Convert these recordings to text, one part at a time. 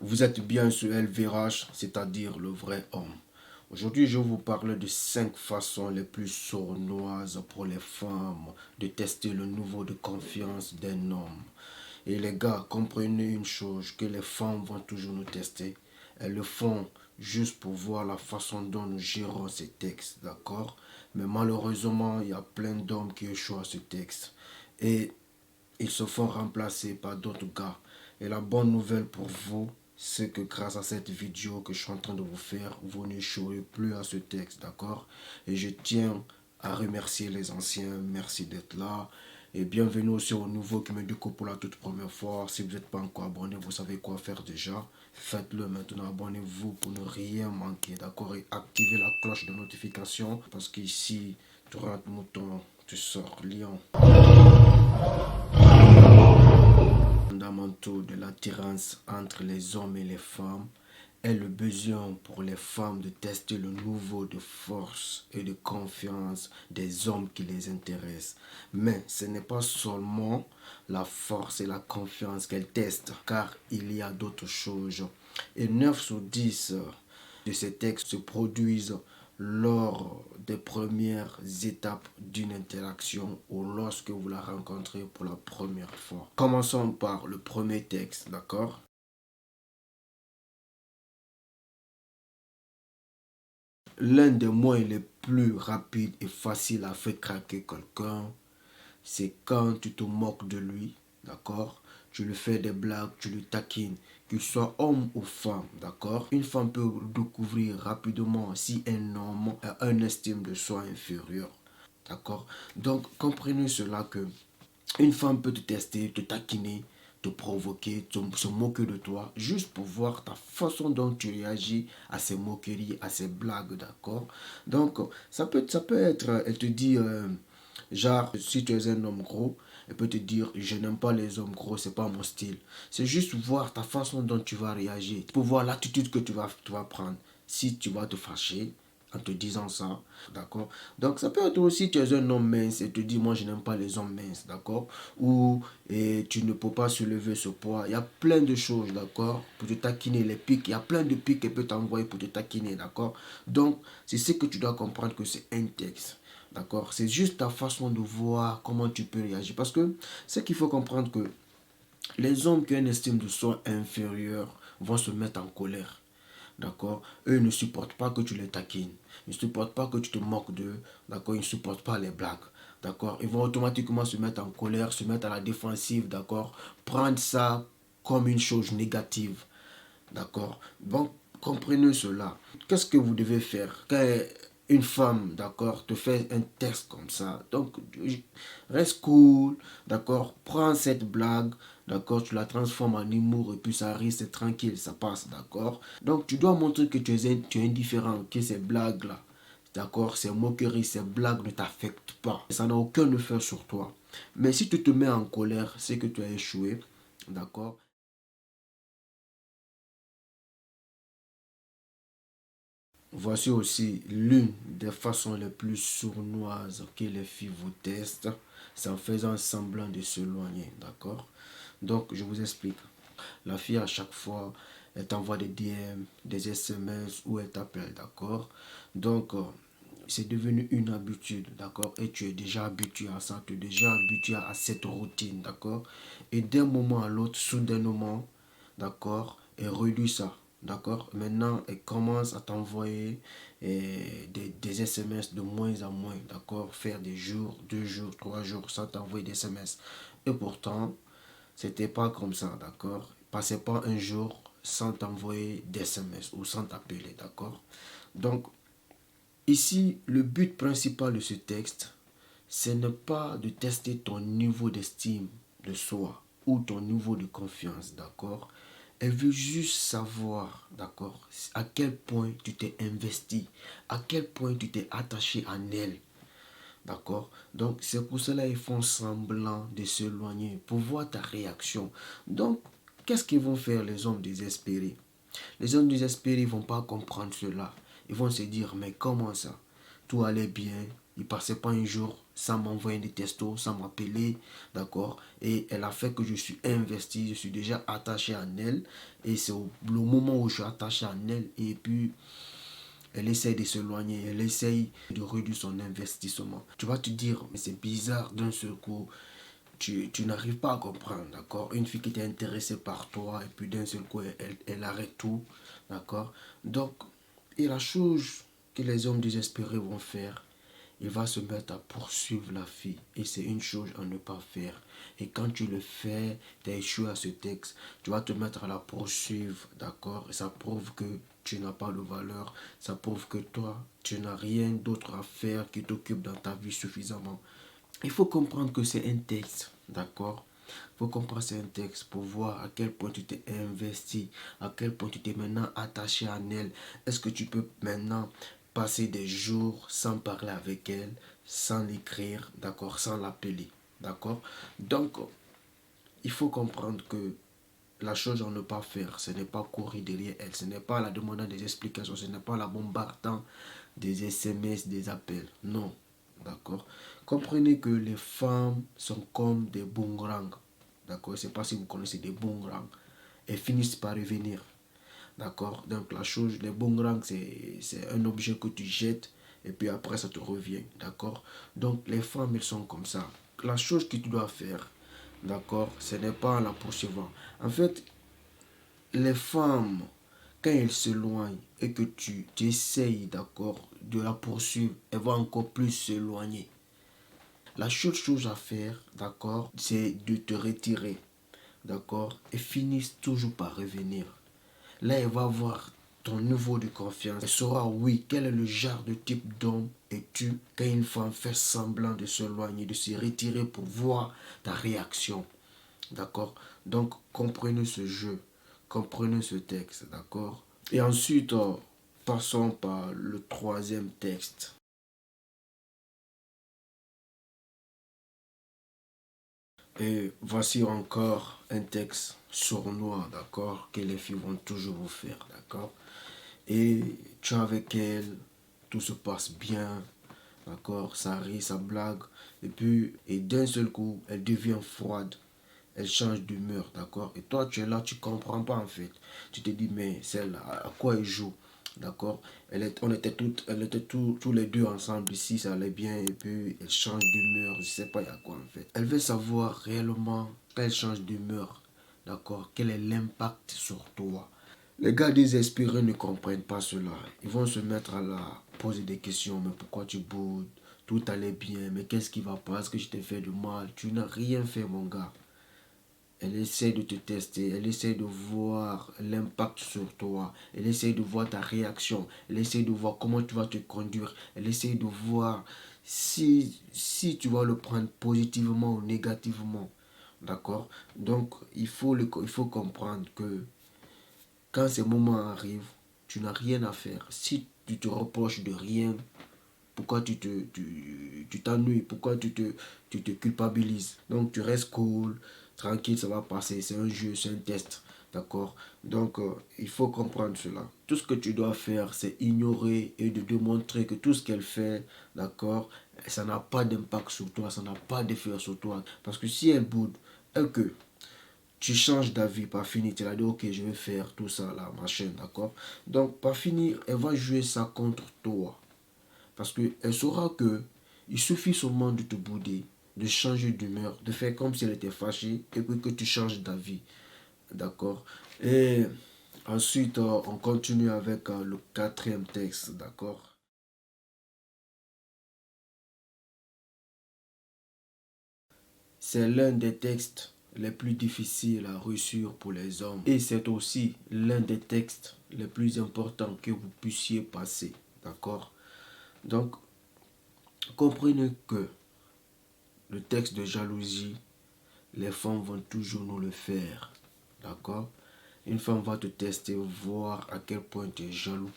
Vous êtes bien sur LVRH, c'est-à-dire le vrai homme. Aujourd'hui, je vais vous parler de 5 façons les plus sournoises pour les femmes de tester le niveau de confiance d'un homme. Et les gars, comprenez une chose, que les femmes vont toujours nous tester. Elles le font juste pour voir la façon dont nous gérons ces textes, d'accord? Mais malheureusement, il y a plein d'hommes qui échouent à ce texte. Et ils se font remplacer par d'autres gars. Et la bonne nouvelle pour vous, c'est que grâce à cette vidéo que je suis en train de vous faire, vous n'échouerez plus à ce texte, d'accord? Et je tiens à remercier les anciens, merci d'être là. Et bienvenue aussi aux nouveaux qui me découvrent pour la toute première fois. Si vous n'êtes pas encore abonné, vous savez quoi faire déjà. Faites-le maintenant, abonnez-vous pour ne rien manquer, d'accord? Et activez la cloche de notification parce qu'ici, tu rentres mouton, tu sors lion. Fondamentaux de l'attirance entre les hommes et les femmes est le besoin pour les femmes de tester le niveau de force et de confiance des hommes qui les intéressent. Mais ce n'est pas seulement la force et la confiance qu'elles testent, car il y a d'autres choses. Et 9 sur 10 de ces textes se produisent lors des premières étapes d'une interaction ou lorsque vous la rencontrez pour la première fois. Commençons par le premier texte, d'accord? L'un des moyens les plus rapides et faciles à faire craquer quelqu'un, c'est quand tu te moques de lui, d'accord? Tu lui fais des blagues, tu lui taquines, qu'il soit homme ou femme, d'accord? Une femme peut découvrir rapidement si un homme a un estime de soi inférieur, d'accord? Donc, comprenez cela que une femme peut te tester, te taquiner, te provoquer, se moquer de toi, juste pour voir ta façon dont tu réagis à ces moqueries, à ces blagues, d'accord? Donc, ça peut être, elle te dit, genre, si tu es un homme gros, elle peut te dire, je n'aime pas les hommes gros, c'est pas mon style. C'est juste voir ta façon dont tu vas réagir, pour voir l'attitude que tu vas prendre. Si tu vas te fâcher, en te disant ça, d'accord? Donc ça peut être aussi tu es un homme mince et te dis moi je n'aime pas les hommes minces, d'accord? Ou et tu ne peux pas soulever ce poids. Il y a plein de choses, d'accord? Pour te taquiner les pics, il y a plein de pics qu'elle peut t'envoyer pour te taquiner, d'accord? Donc c'est ce que tu dois comprendre que c'est un texte. D'accord? C'est juste ta façon de voir comment tu peux réagir. Parce que ce qu'il faut comprendre que les hommes qui ont une estime de soi inférieure vont se mettre en colère. D'accord? Eux ne supportent pas que tu les taquines. Ils ne supportent pas que tu te moques d'eux. D'accord? Ils ne supportent pas les blagues. D'accord? Ils vont automatiquement se mettre en colère, se mettre à la défensive. D'accord? Prendre ça comme une chose négative. D'accord? Donc, comprenez cela. Qu'est-ce que vous devez faire quand une femme, d'accord, te fait un test comme ça? Donc, reste cool, d'accord? Prends cette blague, d'accord? Tu la transformes en humour et puis ça reste tranquille, ça passe, d'accord? Donc, tu dois montrer que tu es indifférent, que ces blagues-là, d'accord, ces moqueries, ces blagues ne t'affectent pas. Ça n'a aucun effet sur toi. Mais si tu te mets en colère, c'est que tu as échoué, d'accord? Voici aussi l'une des façons les plus sournoises que les filles vous testent, c'est en faisant semblant de s'éloigner, d'accord? Donc, je vous explique. La fille, à chaque fois, elle t'envoie des DM, des SMS ou elle t'appelle, d'accord? Donc, c'est devenu une habitude, d'accord? Et tu es déjà habitué à ça, tu es déjà habitué à cette routine, d'accord? Et d'un moment à l'autre, soudainement, d'accord, elle réduit ça, d'accord? Maintenant, elle commence à t'envoyer des SMS de moins en moins, d'accord? Faire des jours, 2 jours, 3 jours sans t'envoyer des SMS. Et pourtant, c'était pas comme ça, d'accord? Passez pas un jour sans t'envoyer des SMS ou sans t'appeler, d'accord? Donc, ici, le but principal de ce texte, c'est ne pas de tester ton niveau d'estime de soi ou ton niveau de confiance, d'accord? Elle veut juste savoir, d'accord, à quel point tu t'es investi, à quel point tu t'es attaché à elle, d'accord? Donc, c'est pour cela qu'ils font semblant de s'éloigner, pour voir ta réaction. Donc, qu'est-ce qu'ils vont faire les hommes désespérés? Les hommes désespérés ne vont pas comprendre cela. Ils vont se dire, mais comment ça? Tout allait bien, il passait pas un jour sans m'envoyer des textos, sans m'appeler, d'accord. Et elle a fait que je suis investi, je suis déjà attaché à elle. Et c'est le moment où je suis attaché à elle. Et puis, elle essaye de s'éloigner, elle essaye de réduire son investissement. Tu vas te dire, mais c'est bizarre d'un seul coup. Tu n'arrives pas à comprendre, d'accord. Une fille qui était intéressée par toi et puis d'un seul coup, elle arrête tout, d'accord. Donc, et la chose que les hommes désespérés vont faire, il va se mettre à poursuivre la fille. Et c'est une chose à ne pas faire. Et quand tu le fais, tu as échoué à ce texte, tu vas te mettre à la poursuivre, d'accord. Et ça prouve que tu n'as pas de valeur. Ça prouve que toi, tu n'as rien d'autre à faire qui t'occupe dans ta vie suffisamment. Il faut comprendre que c'est un texte, d'accord. Il faut comprendre que c'est un texte pour voir à quel point tu t'es investi, à quel point tu t'es maintenant attaché à elle. Est-ce que tu peux maintenant passer des jours sans parler avec elle, sans l'écrire, d'accord, sans l'appeler, d'accord. Donc, il faut comprendre que la chose à ne pas faire, ce n'est pas courir derrière elle, ce n'est pas la demandant des explications, ce n'est pas la bombardant des SMS, des appels. Non, d'accord. Comprenez que les femmes sont comme des boomerangs. D'accord, je ne sais pas si vous connaissez des boomerangs. Elles finissent par revenir. D'accord. Donc la chose, les boomerangs, c'est un objet que tu jettes et puis après ça te revient. D'accord. Donc les femmes, elles sont comme ça. La chose que tu dois faire, d'accord, ce n'est pas la poursuivant. En fait, les femmes, quand elles s'éloignent et que tu essayes, d'accord, de la poursuivre, elle va encore plus s'éloigner. La seule chose à faire, d'accord, c'est de te retirer, d'accord, et finissent toujours par revenir. Là, elle va voir ton niveau de confiance. Elle saura, oui, quel est le genre de type d'homme es-tu quand une femme fait semblant de s'éloigner, de se retirer pour voir ta réaction. D'accord. Donc, comprenez ce jeu. Comprenez ce texte. D'accord. Et ensuite, passons par le troisième texte. Et voici encore un texte sournois, d'accord, que les filles vont toujours vous faire, d'accord. Et tu es avec elle, tout se passe bien, d'accord, ça rit, ça blague, et puis, et d'un seul coup, elle devient froide, elle change d'humeur, d'accord. Et toi, tu es là, tu comprends pas en fait. Tu te dis, mais celle-là, à quoi elle joue, d'accord. On était tous les deux ensemble ici, ça allait bien, et puis elle change d'humeur, je sais pas, il y a quoi en fait. Elle veut savoir réellement, quand elle change d'humeur, d'accord, quel est l'impact sur toi. Les gars désespérés ne comprennent pas cela. Ils vont se mettre à la poser des questions. Mais pourquoi tu boudes? Tout allait bien. Mais qu'est-ce qui va pas? Est-ce que je t'ai fait du mal? Tu n'as rien fait, mon gars. Elle essaie de te tester. Elle essaie de voir l'impact sur toi. Elle essaie de voir ta réaction. Elle essaie de voir comment tu vas te conduire. Elle essaie de voir si tu vas le prendre positivement ou négativement. D'accord? Donc, il faut comprendre que quand ces moments arrivent, tu n'as rien à faire. Si tu te reproches de rien, pourquoi tu t'ennuies, pourquoi tu te culpabilises. Donc tu restes cool, tranquille, ça va passer. C'est un jeu, c'est un test. D'accord. Donc il faut comprendre cela. Tout ce que tu dois faire, c'est ignorer et de démontrer que tout ce qu'elle fait, d'accord, ça n'a pas d'impact sur toi, ça n'a pas d'effet sur toi. Parce que si elle boude, et que tu changes d'avis, pas fini, tu as dit ok je vais faire tout ça là, machin, d'accord. Donc pas fini, elle va jouer ça contre toi. Parce qu'elle saura que il suffit seulement de te bouder, de changer d'humeur, de faire comme si elle était fâchée et puis que tu changes d'avis, d'accord. Et ensuite on continue avec le quatrième texte, d'accord. C'est l'un des textes les plus difficiles à réussir pour les hommes. Et c'est aussi l'un des textes les plus importants que vous puissiez passer. D'accord. Donc, comprenez que le texte de jalousie, les femmes vont toujours nous le faire. D'accord. Une femme va te tester, voir à quel point tu es jaloux.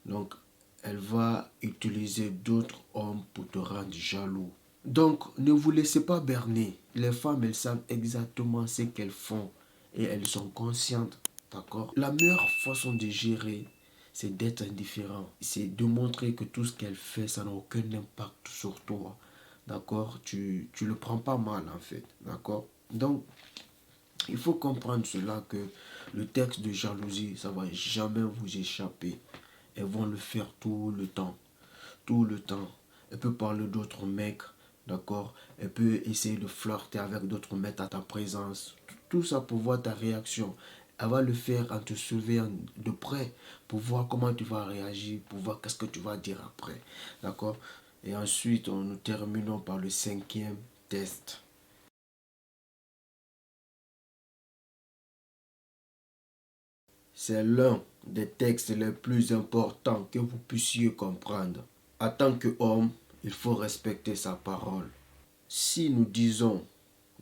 Donc, elle va utiliser d'autres hommes pour te rendre jaloux. Donc, ne vous laissez pas berner. Les femmes, elles savent exactement ce qu'elles font et elles sont conscientes. D'accord? La meilleure façon de gérer, c'est d'être indifférent. C'est de montrer que tout ce qu'elle fait, ça n'a aucun impact sur toi. D'accord? Tu le prends pas mal en fait. D'accord? Donc, il faut comprendre cela que le texte de jalousie, ça va jamais vous échapper. Elles vont le faire tout le temps. Tout le temps. Elle peut parler d'autres mecs, d'accord? Elle peut essayer de flirter avec d'autres mecs à ta présence. Tout ça pour voir ta réaction. Elle va le faire en te surveillant de près pour voir comment tu vas réagir, pour voir qu'est-ce que tu vas dire après. D'accord? Et ensuite, nous terminons par le 5e test. C'est l'un des textes les plus importants que vous puissiez comprendre. En tant qu'homme, il faut respecter sa parole. Si nous disons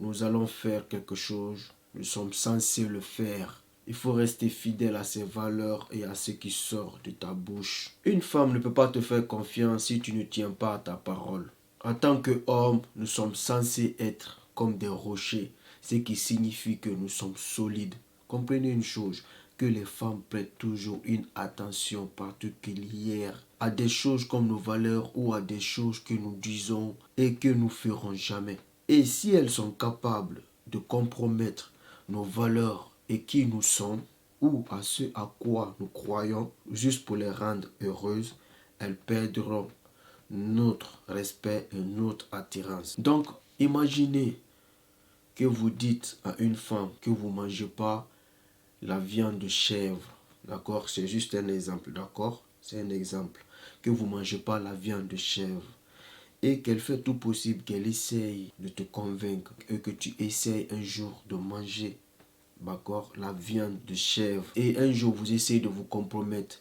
nous allons faire quelque chose, nous sommes censés le faire. Il faut rester fidèle à ses valeurs et à ce qui sort de ta bouche. Une femme ne peut pas te faire confiance si tu ne tiens pas à ta parole. En tant qu'homme, nous sommes censés être comme des rochers, ce qui signifie que nous sommes solides. Comprenez une chose, que les femmes prêtent toujours une attention particulière à des choses comme nos valeurs ou à des choses que nous disons et que nous ferons jamais. Et si elles sont capables de compromettre nos valeurs et qui nous sommes, ou à ce à quoi nous croyons, juste pour les rendre heureuses, elles perdront notre respect et notre attirance. Donc, imaginez que vous dites à une femme que vous ne mangez pas la viande de chèvre, d'accord? C'est juste un exemple, d'accord? C'est un exemple. Que vous ne mangez pas la viande de chèvre et qu'elle fait tout possible, qu'elle essaye de te convaincre et que tu essayes un jour de manger, d'accord, la viande de chèvre et un jour vous essayez de vous compromettre,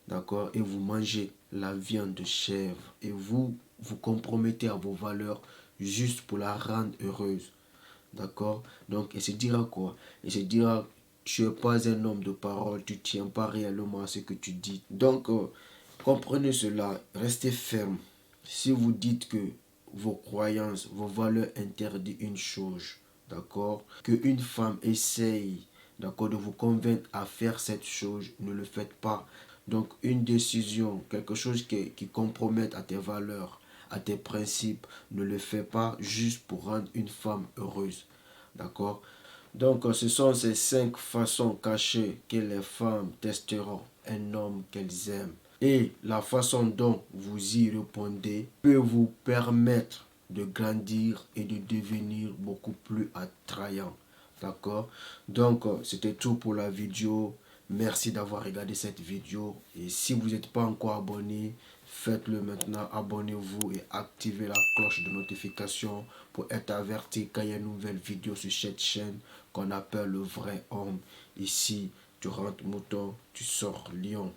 d'accord, et vous mangez la viande de chèvre et vous vous compromettez à vos valeurs juste pour la rendre heureuse, d'accord. Donc elle se dira quoi? Elle se dira tu n'es pas un homme de parole, tu ne tiens pas réellement à ce que tu dis. Donc comprenez cela, restez ferme. Si vous dites que vos croyances, vos valeurs interdisent une chose, d'accord, qu'une femme essaye, d'accord, de vous convaincre à faire cette chose, ne le faites pas. Donc une décision, quelque chose qui compromette à tes valeurs, à tes principes, ne le fais pas juste pour rendre une femme heureuse, d'accord. Donc ce sont ces 5 façons cachées que les femmes testeront un homme qu'elles aiment. Et la façon dont vous y répondez peut vous permettre de grandir et de devenir beaucoup plus attrayant. D'accord? Donc, c'était tout pour la vidéo. Merci d'avoir regardé cette vidéo. Et si vous n'êtes pas encore abonné, faites-le maintenant. Abonnez-vous et activez la cloche de notification pour être averti quand il y a une nouvelle vidéo sur cette chaîne qu'on appelle le vrai homme. Ici, tu rentres mouton, tu sors lion.